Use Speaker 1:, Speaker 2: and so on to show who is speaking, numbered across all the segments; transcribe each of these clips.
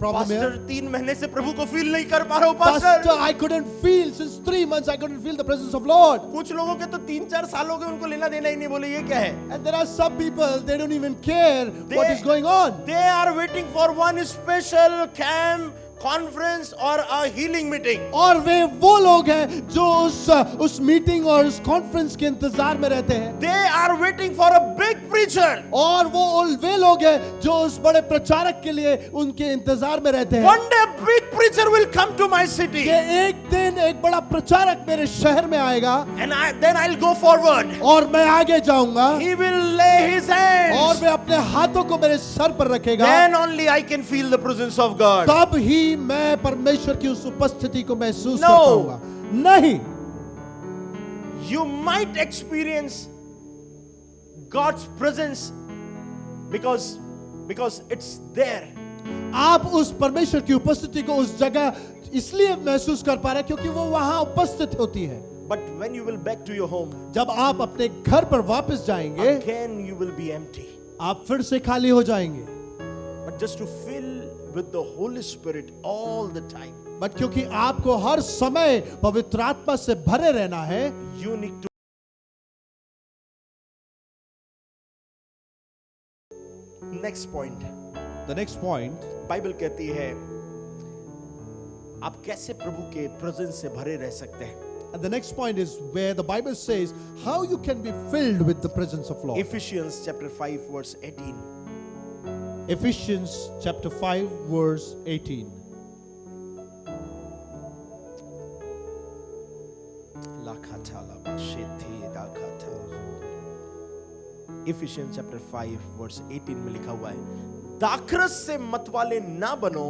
Speaker 1: problem here.
Speaker 2: Pastor 3 महीने से प्रभु को फील नहीं कर पा रहा हूँ
Speaker 1: Pastor,
Speaker 2: pastor.
Speaker 1: I couldn't feel since 3 months. I couldn't feel the presence of Lord.
Speaker 2: कुछ लोगों के तो 3-4 साल हो गए, उनको लेना देना ही नहीं, बोले ये क्या है।
Speaker 1: And there are some people, they don't even care what is going on.
Speaker 2: They are waiting for one special camp, conference or a healing meeting.
Speaker 1: और वे वो लोग हैं जो उस मीटिंग और उस कॉन्फ्रेंस के इंतजार में रहते हैं.
Speaker 2: They are waiting for a big preacher.
Speaker 1: और वे लोग हैं जो उस बड़े प्रचारक के लिए उनके इंतजार में रहते हैं.
Speaker 2: One day a big preacher will come to my city.
Speaker 1: कि एक दिन एक बड़ा प्रचारक मेरे शहर में आएगा.
Speaker 2: And then I'll go forward.
Speaker 1: और मैं आगे जाऊंगा.
Speaker 2: He will lay his hands.
Speaker 1: और वे अपने हाथों को मेरे सर पर रखेगा.
Speaker 2: Then only I can feel the presence of God.
Speaker 1: तब ही मैं परमेश्वर की उस उपस्थिति को महसूस कर पाऊंगा. नहीं.
Speaker 2: You might experience God's presence because it's there.
Speaker 1: आप उस परमेश्वर की उपस्थिति को उस जगह इसलिए महसूस कर पा रहे हैं क्योंकि वो वहां उपस्थित होती है.
Speaker 2: But when you will back to your home,
Speaker 1: जब आप अपने घर पर वापस जाएंगे,
Speaker 2: again you will be empty.
Speaker 1: आप फिर से खाली हो जाएंगे.
Speaker 2: But just to fill with the Holy Spirit all the time,
Speaker 1: but क्योंकि आपको हर समय पवित्र आत्मा से भरे रहना है,
Speaker 2: you need to. Next point.
Speaker 1: The next point,
Speaker 2: Bible कहती है आप कैसे प्रभु के प्रेजेंस से भरे रह सकते हैं.
Speaker 1: and the next point is where the Bible says how you can be filled with the presence of Lord.
Speaker 2: Ephesians chapter 5 verse 18.
Speaker 1: Ephesians chapter 5 verse 18.
Speaker 2: Ephesians chapter 5 verse 18 में लिखा हुआ है, दाखरस से मतवाले ना बनो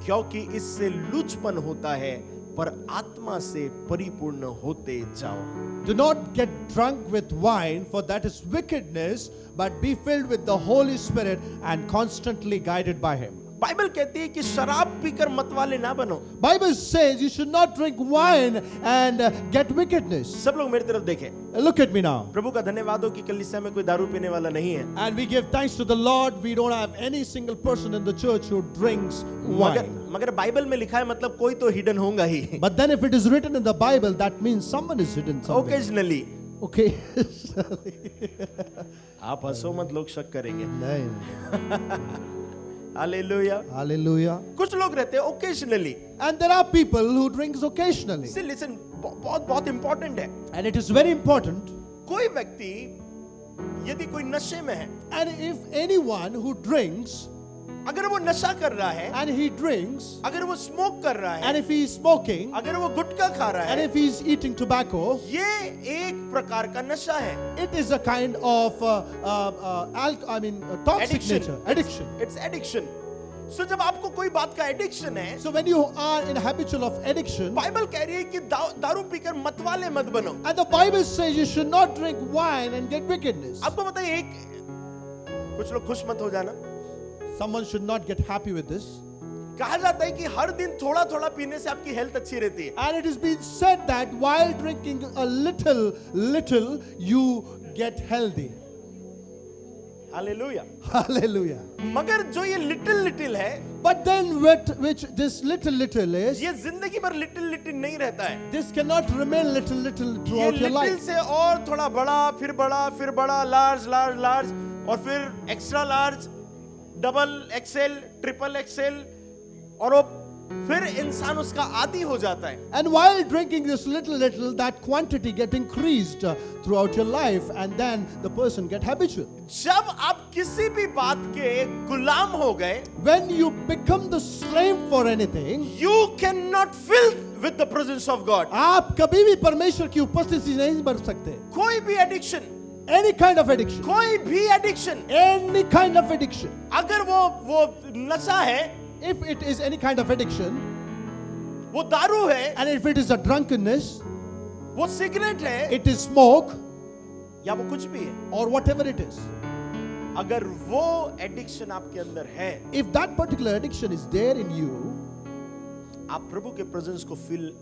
Speaker 2: क्योंकि इससे लूचपन होता है, पर आत्मा से परिपूर्ण होते जाओ.
Speaker 1: Do not get drunk with wine, for that is wickedness, but be filled with the Holy Spirit and constantly guided by Him.
Speaker 2: Bible कहती है कि शराब पीकर मतवाले ना बनो.
Speaker 1: Bible says you should not drink wine and get wickedness.
Speaker 2: सब लोग मेरी तरफ देखें.
Speaker 1: Look at me now.
Speaker 2: प्रभु का धन्यवाद हो कि कलीसिया में कोई दारू पीने वाला नहीं है.
Speaker 1: And we give thanks to the Lord. We don't have any single person in the church who drinks wine.
Speaker 2: मगर बाइबल में लिखा है मतलब कोई तो हिडन होगा ही.
Speaker 1: But then if it is written in the Bible, that means someone is hidden somewhere.
Speaker 2: Occasionally.
Speaker 1: Okay.
Speaker 2: आप हंसो मत, लोग शक करेंगे.
Speaker 1: नहीं.
Speaker 2: Hallelujah.
Speaker 1: Hallelujah.
Speaker 2: कुछ लोग रहते हैं occasionally.
Speaker 1: And there are people who drinks occasionally.
Speaker 2: See, listen, बहुत important है.
Speaker 1: And it is very important.
Speaker 2: कोई व्यक्ति यदि कोई नशे में है,
Speaker 1: And if anyone who drinks,
Speaker 2: अगर वो नशा कर रहा है,
Speaker 1: and he drinks,
Speaker 2: अगर वो स्मोक कर रहा
Speaker 1: and
Speaker 2: है,
Speaker 1: if he is smoking,
Speaker 2: अगर वो गुटखा खा रहा
Speaker 1: and
Speaker 2: है,
Speaker 1: if he is eating tobacco,
Speaker 2: ये एक प्रकार का नशा है.
Speaker 1: it is a kind of toxic nature, addiction.
Speaker 2: It's addiction. So जब आपको कोई बात का एडिक्शन है,
Speaker 1: So when you are in habitual of addiction,
Speaker 2: Bible कह रही है कि दारू पीकर मतवाले मत बनो.
Speaker 1: and the Bible says you should not drink wine and get wickedness.
Speaker 2: आपको पता है, एक कुछ लोग खुश मत हो जाना.
Speaker 1: Someone should not get happy with this.
Speaker 2: कहा जाता है कि हर दिन थोड़ा थोड़ा पीने से आपकी हेल्थ अच्छी रहती है.
Speaker 1: And it has been said that while drinking a little, you get healthy.
Speaker 2: Hallelujah.
Speaker 1: Hallelujah.
Speaker 2: मगर जो ये लिटिल है,
Speaker 1: But then which this little is,
Speaker 2: ये जिंदगी भर लिटिल नहीं रहता है.
Speaker 1: this cannot remain little
Speaker 2: ये
Speaker 1: throughout your
Speaker 2: लिटिल
Speaker 1: life.
Speaker 2: से और थोड़ा बड़ा, फिर बड़ा, लार्ज और फिर extra large, double XL, triple XL, और वो फिर इंसान उसका आदी हो जाता है.
Speaker 1: And while drinking this little, that quantity get increased throughout your life, and then the person get habitual.
Speaker 2: जब आप किसी भी बात के गुलाम हो गए,
Speaker 1: When you become the slave for anything,
Speaker 2: you cannot fill with the presence of God.
Speaker 1: आप कभी भी परमेश्वर की उपस्थिति नहीं बन सकते.
Speaker 2: कोई भी addiction,
Speaker 1: Any kind of addiction,
Speaker 2: कोई भी addiction,
Speaker 1: any kind of addiction.
Speaker 2: अगर वो नशा है,
Speaker 1: If it is any kind of addiction,
Speaker 2: वो दारू है,
Speaker 1: and if it is a drunkenness,
Speaker 2: वो सिगरेट है,
Speaker 1: it is smoke,
Speaker 2: या वो कुछ भी है,
Speaker 1: or whatever it is,
Speaker 2: अगर वो एडिक्शन आपके अंदर है,
Speaker 1: if that particular addiction is there in you,
Speaker 2: आप प्रभु के प्रेजेंस को फील,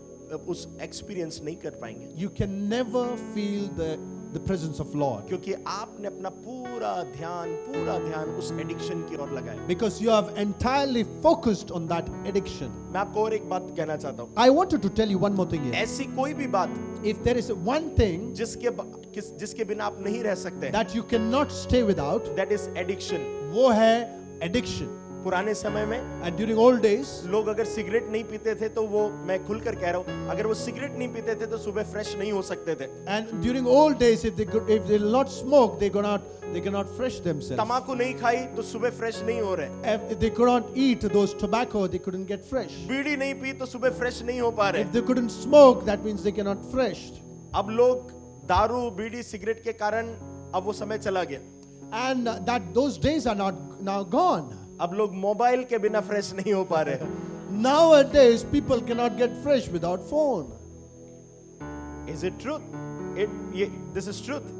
Speaker 2: उस एक्सपीरियंस नहीं कर पाएंगे.
Speaker 1: you can never feel the the presence of Lord.
Speaker 2: क्योंकि आपने अपना पूरा ध्यान उस एडिक्शन की ओर लगाया।
Speaker 1: Because you have entirely focused on that addiction.
Speaker 2: मैं आपको और एक बात कहना चाहता हूँ,
Speaker 1: I wanted to tell you one more thing here.
Speaker 2: ऐसी कोई भी बात
Speaker 1: If there is one thing
Speaker 2: जिसके बिना आप नहीं रह सकते,
Speaker 1: that you cannot stay without,
Speaker 2: that is addiction।
Speaker 1: वो है addiction.
Speaker 2: पुराने समय में
Speaker 1: And during old days,
Speaker 2: लोग अगर सिगरेट नहीं पीते थे तो वो, मैं खुलकर कह रहा हूँ, अगर वो सिगरेट नहीं पीते थे तो सुबह फ्रेश नहीं हो सकते थे।
Speaker 1: and during old days, if they will not smoke, they cannot fresh themselves.
Speaker 2: तंबाकू नहीं खाई तो सुबह फ्रेश नहीं हो रहे।
Speaker 1: If they could not eat those tobacco, they couldn't get fresh.
Speaker 2: बीड़ी नहीं पी तो सुबह फ्रेश नहीं हो पा रहे।
Speaker 1: If they couldn't smoke, that means they cannot fresh.
Speaker 2: अब लोग दारू, बीड़ी, सिगरेट के कारण अब वो समय चला गया।
Speaker 1: And that those days are not now gone.
Speaker 2: अब लोग मोबाइल के बिना फ्रेश नहीं हो पा रहे।
Speaker 1: Nowadays, people cannot get fresh without phone.
Speaker 2: Is it truth? This is truth.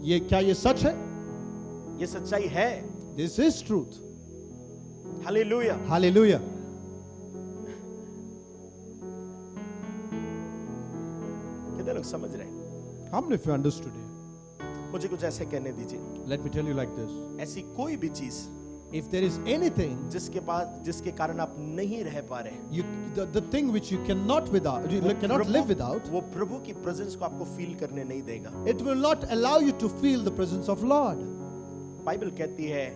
Speaker 1: ये क्या ये सच है?
Speaker 2: ये सच्चाई है।
Speaker 1: This is truth.
Speaker 2: Hallelujah.
Speaker 1: Hallelujah.
Speaker 2: कितने लोग समझ रहे हैं?
Speaker 1: How many of you understood it?
Speaker 2: मुझे कुछ ऐसे कहने दीजिए,
Speaker 1: Let me tell you like this.
Speaker 2: ऐसी कोई भी चीज
Speaker 1: If there is anything,
Speaker 2: जिसके कारण आप नहीं रह पा रहे,
Speaker 1: the thing which you cannot cannot live without,
Speaker 2: वो प्रभु की प्रेजेंस को आपको फील करने नहीं देगा।
Speaker 1: it will not allow you to feel the presence of Lord.
Speaker 2: Bible कहती है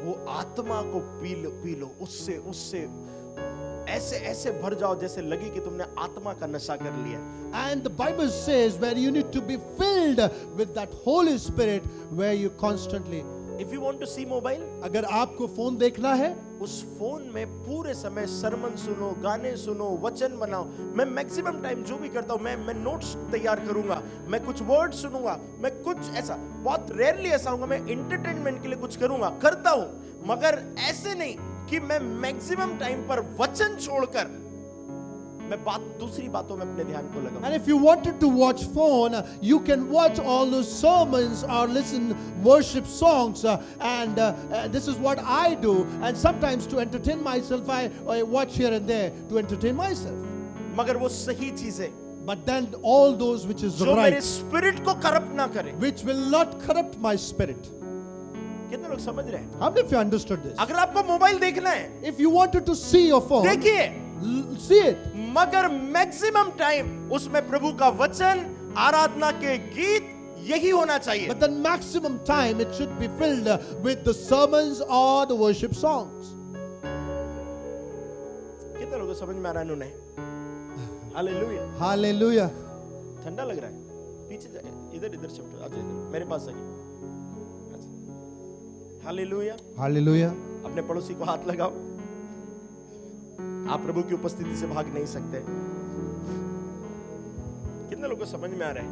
Speaker 2: वो आत्मा को पी लो, उससे ऐसे भर जाओ जैसे लगे कि तुमने आत्मा का नशा कर लिया।
Speaker 1: And the Bible says where you need to be filled with that Holy Spirit, where you constantly,
Speaker 2: If you want to see mobile,
Speaker 1: अगर आपको फोन देखना है,
Speaker 2: उस फोन में पूरे समय सरमन सुनो, गाने सुनो, वचन बनाओ। मैं मैक्सिमम टाइम जो भी करता हूँ, मैं नोट्स तैयार करूंगा, मैं कुछ वर्ड सुनूंगा, मैं कुछ ऐसा, बहुत रेयरली ऐसा होगा मैं एंटरटेनमेंट के लिए कुछ करूंगा, करता हूं, मगर ऐसे नहीं कि मैं मैक्सिमम टाइम पर वचन छोड़कर मैं दूसरी बातों में अपने ध्यान को लगाऊं।
Speaker 1: and if you wanted to watch phone, you can watch all those sermons or listen worship songs, and this is what I do. And sometimes to entertain myself, I watch here and there to entertain myself.
Speaker 2: मगर वो सही चीज है,
Speaker 1: But then all those which is
Speaker 2: जो मेरे
Speaker 1: right,
Speaker 2: spirit को corrupt ना करे।
Speaker 1: which will not corrupt my spirit.
Speaker 2: कितने लोग समझ रहे हैं?
Speaker 1: How many of you understood this?
Speaker 2: अगर आपको मोबाइल देखना है,
Speaker 1: If you wanted to see your phone,
Speaker 2: देखिए,
Speaker 1: see it.
Speaker 2: मगर मैक्सिमम टाइम उसमें प्रभु का वचन, आराधना के गीत, यही होना चाहिए।
Speaker 1: But then maximum time it should be filled with the sermons or the worship songs.
Speaker 2: कितने लोगों को समझ में आ रहा है? उन्होंने हालेलुया।
Speaker 1: Hallelujah.
Speaker 2: ठंडा लग रहा है, पीछे जाए, इधर शिफ्ट आ जाइए, मेरे पास आइए। हालेलुया।
Speaker 1: Hallelujah.
Speaker 2: अपने पड़ोसी को हाथ लगाओ। आप प्रभु की उपस्थिति से भाग नहीं सकते। कितने लोगों को समझ में आ रहा है?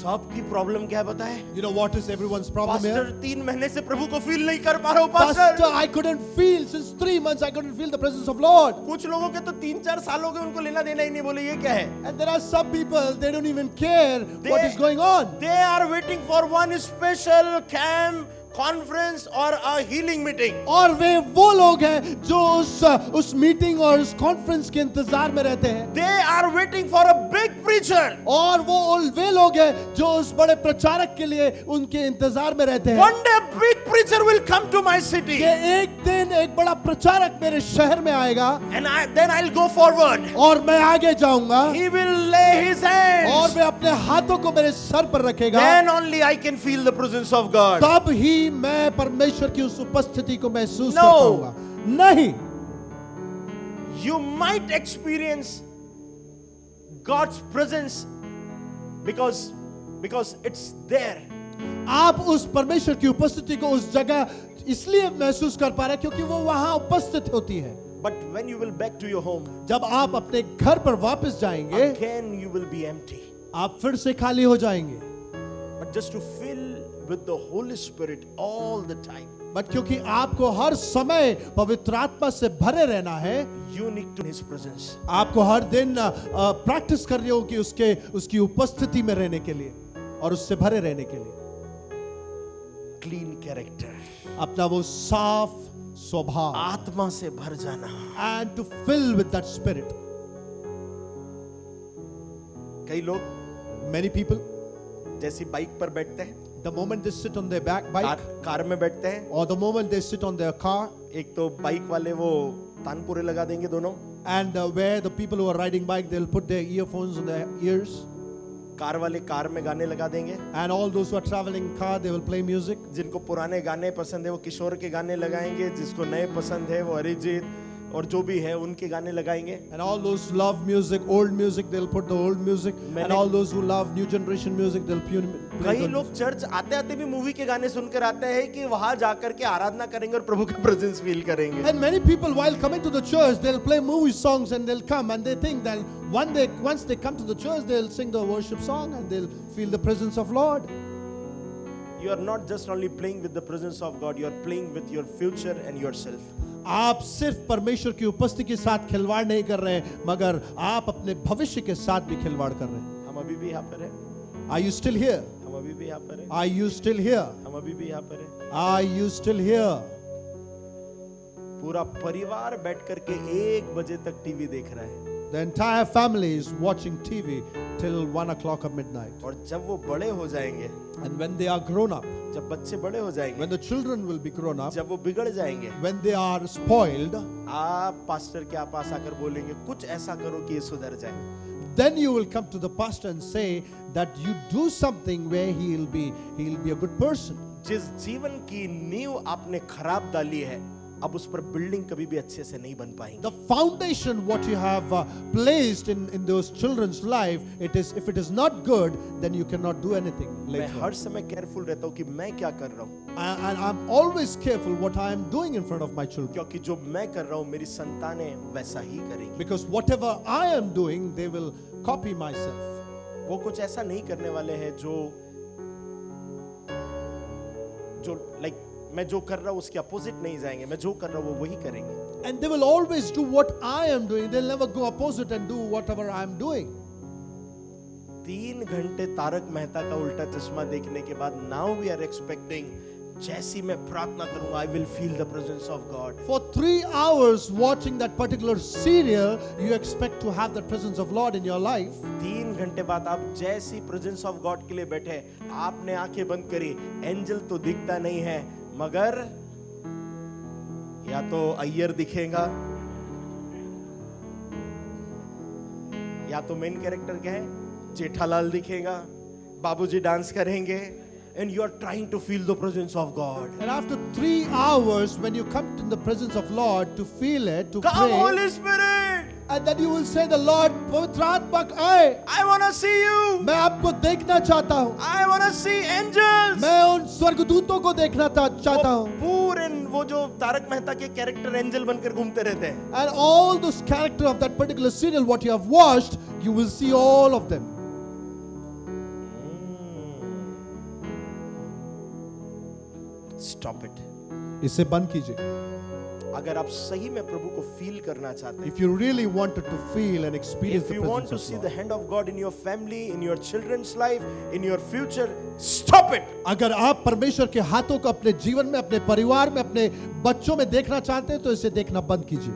Speaker 2: सबकी प्रॉब्लम क्या है बताए?
Speaker 1: You know what is everyone's problem
Speaker 2: pastor
Speaker 1: here?
Speaker 2: 3 महीने से प्रभु को फील नहीं कर पा रहा हूं
Speaker 1: Pastor,
Speaker 2: pastor.
Speaker 1: I couldn't feel since 3 months. I couldn't feel the presence of Lord.
Speaker 2: कुछ लोगों के तो 3-4 साल हो गए, उनको लेना देना ही नहीं, बोले ये क्या है?
Speaker 1: And there are some people, they don't even care what is going on.
Speaker 2: They are waiting for one special camp, conference और अ हीलिंग मीटिंग।
Speaker 1: और वे वो लोग हैं जो उस मीटिंग और उस कॉन्फ्रेंस के इंतजार में रहते हैं।
Speaker 2: They are waiting for a big preacher.
Speaker 1: और वे लोग हैं जो उस बड़े प्रचारक के लिए उनके इंतजार में रहते हैं।
Speaker 2: One day a big preacher will come to my city.
Speaker 1: कि एक दिन एक बड़ा प्रचारक मेरे शहर में आएगा।
Speaker 2: And then I'll go forward.
Speaker 1: और मैं आगे जाऊंगा।
Speaker 2: He will lay his hands.
Speaker 1: और वे अपने हाथों को मेरे सर पर रखेगा।
Speaker 2: Then only I can feel the presence of God.
Speaker 1: तब ही मैं परमेश्वर की उस उपस्थिति को महसूस कर पाऊंगा। नहीं,
Speaker 2: you might experience God's presence because it's there.
Speaker 1: आप उस परमेश्वर की उपस्थिति को उस जगह इसलिए महसूस कर पा रहे हैं क्योंकि वो वहां उपस्थित होती है।
Speaker 2: But when you will back to your home,
Speaker 1: जब आप अपने घर पर वापस जाएंगे,
Speaker 2: again you will be empty.
Speaker 1: आप फिर से खाली हो जाएंगे।
Speaker 2: But just to fill with the Holy Spirit all the time.
Speaker 1: But क्योंकि आपको हर समय पवित्र आत्मा से भरे रहना है,
Speaker 2: you need to His presence.
Speaker 1: आपको हर दिन प्रैक्टिस करनी होगी उसकी उपस्थिति में रहने के लिए और उससे भरे रहने के लिए।
Speaker 2: Clean character.
Speaker 1: अपना वो साफ स्वभाव,
Speaker 2: आत्मा से भर जाना।
Speaker 1: and to fill with that spirit.
Speaker 2: कई लोग
Speaker 1: Many people,
Speaker 2: जैसी बाइक पर बैठते हैं,
Speaker 1: the moment they sit on their bike,
Speaker 2: car में बैठते हैं,
Speaker 1: or the moment they sit on their car,
Speaker 2: एक तो बाइक वाले वो तानपुरे लगा देंगे दोनों,
Speaker 1: and where the people who are riding bike, they'll put their earphones on their ears,
Speaker 2: car वाले कार में गाने लगा देंगे,
Speaker 1: and all those who are traveling in car, they will play music.
Speaker 2: जिनको पुराने गाने पसंद है वो किशोर के गाने लगाएंगे, जिसको नए पसंद है वो अरिजीत और जो भी है उनके गाने लगाएंगे.
Speaker 1: And all those who love music, old music, they'll put the old music. And all those who love new generation music, they'll play
Speaker 2: कई
Speaker 1: the
Speaker 2: लोग चर्च आते आते भी मूवी के गाने सुनकर आते हैं कि वहां जाकर के आराधना करेंगे और प्रभु का प्रेजेंस फील करेंगे.
Speaker 1: And many people, while coming to the church, they'll play movie songs and they'll come and they think that once they come to the church, they'll sing the worship song and they'll feel the presence of Lord.
Speaker 2: You are not just only playing with the presence of God, you are playing with your future and yourself.
Speaker 1: आप सिर्फ परमेश्वर की उपस्थिति के साथ खिलवाड़ नहीं कर रहे हैं, मगर आप अपने भविष्य के साथ भी खिलवाड़ कर रहे हैं.
Speaker 2: हम अभी भी यहाँ पर हैं.
Speaker 1: Are you still here?
Speaker 2: हम अभी भी यहाँ पर हैं.
Speaker 1: Are you still here?
Speaker 2: हम अभी भी यहाँ पर हैं.
Speaker 1: Are you still here?
Speaker 2: पूरा परिवार बैठ करके 1 बजे तक टीवी देख रहा है.
Speaker 1: The entire family is watching TV till 1 o'clock of midnight.
Speaker 2: और जब वो बड़े हो जाएंगे,
Speaker 1: And when they are grown up,
Speaker 2: जब बच्चे बड़े हो जाएंगे,
Speaker 1: when the children will be grown up,
Speaker 2: जब वो बिगड़ जाएंगे,
Speaker 1: when they are spoiled,
Speaker 2: आप पास्टर के पास आकर बोलेंगे कुछ ऐसा करो कि ये सुधर जाए.
Speaker 1: then you will come to the pastor and say that you do something where he'll be a good person.
Speaker 2: जिस जीवन की नींव आपने खराब डाली है, अब उस पर बिल्डिंग कभी भी अच्छे से नहीं बन पाएंगी.
Speaker 1: The foundation what you have placed in those children's life, if it is not good, then you cannot do anything
Speaker 2: मैं
Speaker 1: later.
Speaker 2: हर समय केयरफुल रहता हूँ कि मैं क्या कर रहा हूँ,
Speaker 1: And I'm always careful what I am doing in front of my children,
Speaker 2: क्योंकि जो मैं कर रहा हूँ मेरी संतानें वैसा ही करेंगी.
Speaker 1: because whatever I am doing, they will copy myself.
Speaker 2: वो कुछ ऐसा नहीं करने वाले हैं जो लाइक मैं जो कर रहा हूँ उसके अपोजिट नहीं जाएंगे. मैं जो कर रहा हूँ वो वही करेंगे.
Speaker 1: And they will always do what I am doing. They'll never go opposite and do whatever I am doing.
Speaker 2: 3 घंटे तारक मेहता का उल्टा चश्मा देखने के बाद नाउ वी आर एक्सपेक्टिंग जैसी मैं प्रार्थना करूंगा I will feel the presence of God.
Speaker 1: For 3 hours watching that particular serial, you expect to have the presence of Lord in your life.
Speaker 2: 3 घंटे बाद आप जैसी प्रेजेंस ऑफ गॉड के लिए बैठे, आपने आंखें बंद करी, एंजल तो दिखता नहीं है, मगर या तो अय्यर दिखेगा या तो मेन कैरेक्टर क्या है, जेठालाल दिखेगा, बाबूजी डांस करेंगे, and you are trying to feel the presence of God.
Speaker 1: And after 3 hours, when you come in the presence of Lord to feel it, to
Speaker 2: Come
Speaker 1: pray,
Speaker 2: Holy Spirit,
Speaker 1: and then you will say, "The Lord, पवित्र आत्मा आए,
Speaker 2: I want to see you.
Speaker 1: मैं आपको देखना चाहता हूँ,
Speaker 2: I want to see angels."
Speaker 1: मैं उन स्वर्गदूतों को देखना चाहता हूँ."
Speaker 2: पूरे वो जो तारक मेहता के कैरेक्टर एंजल बनकर घूमते रहते हैं.
Speaker 1: And all those character of that particular serial, what you have watched, you will see all of them.
Speaker 2: Stop it.
Speaker 1: इसे बंद कीजिए.
Speaker 2: अगर आप सही में प्रभु को फील करना चाहते हैं,
Speaker 1: If you really wanted to feel and experience
Speaker 2: if
Speaker 1: the
Speaker 2: you want
Speaker 1: presence
Speaker 2: to
Speaker 1: of
Speaker 2: see
Speaker 1: God,
Speaker 2: the hand of God in your family, in your children's life, in your future, stop it.
Speaker 1: अगर आप परमेश्वर के हाथों को अपने जीवन में, अपने परिवार में, अपने बच्चों में देखना चाहते हैं, तो इसे देखना बंद कीजिए.